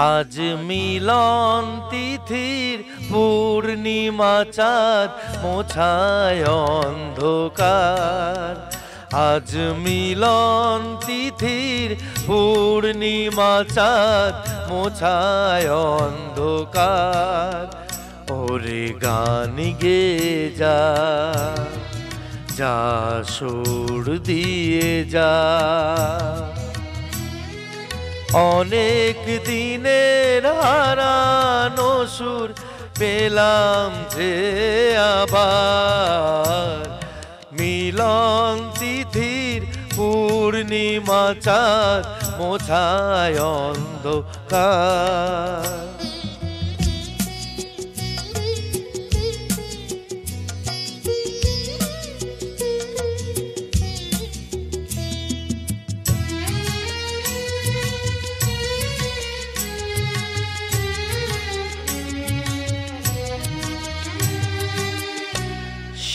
আজ মিলন তিথির পূর্ণিমা চাঁদ মোছায় অন্ধকার। আজ মিলন তিথির পূর্ণিমা চাঁদ মোছায় অন্ধকার। ওরে গান গে যা, যা সুর দিয়ে যা। অনেক দিনের হারানো সুর পেলাম যে আবার। মিলন তিথির পূর্ণিমা চাঁদ মোছায় অন্ধকার।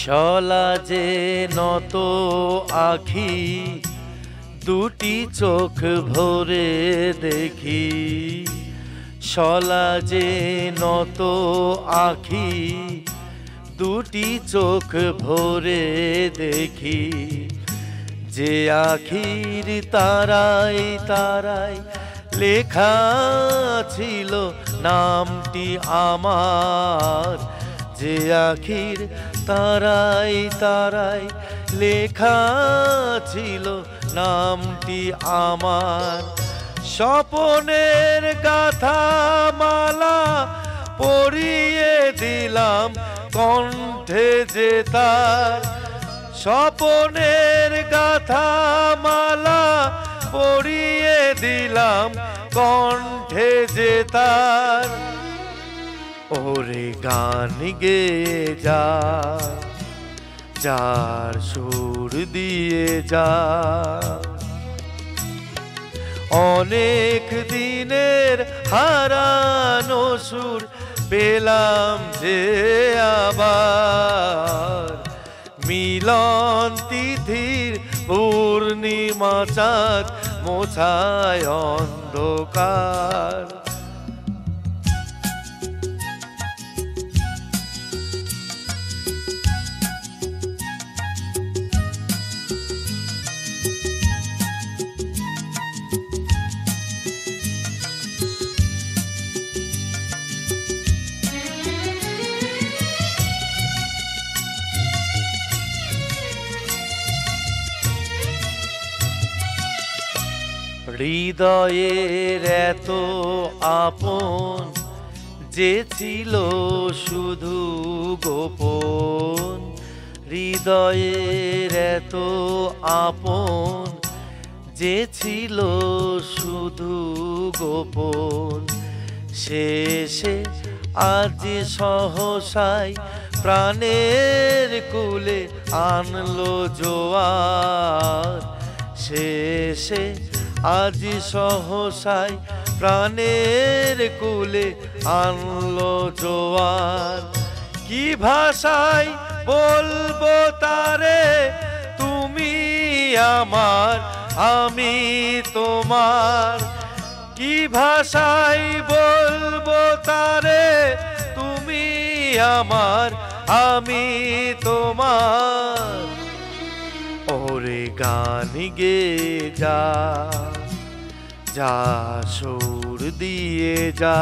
শলা যে নত আখি, দুটি চোখ ভরে দেখি। শলা যে নত আখি, দুটি চোখ ভরে দেখি। যে আখির তারাই তারাই লেখা ছিল নামটি আমার। যে আখির তারাই তারাই লেখা ছিল নামটি আমার। স্বপনের গাথা মালা পরিয়ে দিলাম কণ্ঠে যে তার। স্বপনের গাথা মালা পরিয়ে দিলাম কণ্ঠে যে তার। ওরে গান গে যা, যার সুর দিয়ে যা। অনেক দিনের হারানো সুর পেলাম যে আবার। মিলন তিথির পূর্ণিমা চাঁদ মোছায় অন্ধকার। হৃদয়ের এত আপন যে ছিল শুধু গোপন। হৃদয়ের এত আপন যে ছিল শুধু গোপন। শেষে আজ সহসাই প্রাণের কুলে আনলো জোয়ার। শেষে আজ সহসাই প্রাণের কুলে আনলো জোয়ার। কি ভাষায় বলবো তারে তুমি আমার আমি তোমার। কি ভাষায় বলবো তারে তুমি আমার আমি তোমার। ওরে গান গে যা, যা সুর দিয়ে যা।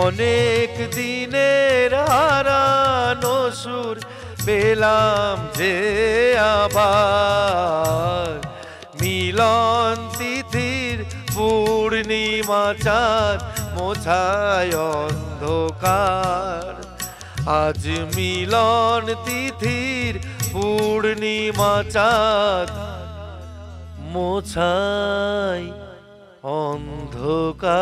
অনেক দিনের হারানো সুর পেলাম যে আবার। মিলন তিথির পূর্ণিমা চাঁদ মোছায় অন্ধকার। আজ মিলন তিথির পূর্ণিমা চাঁদ মোছায় অন্ধকার।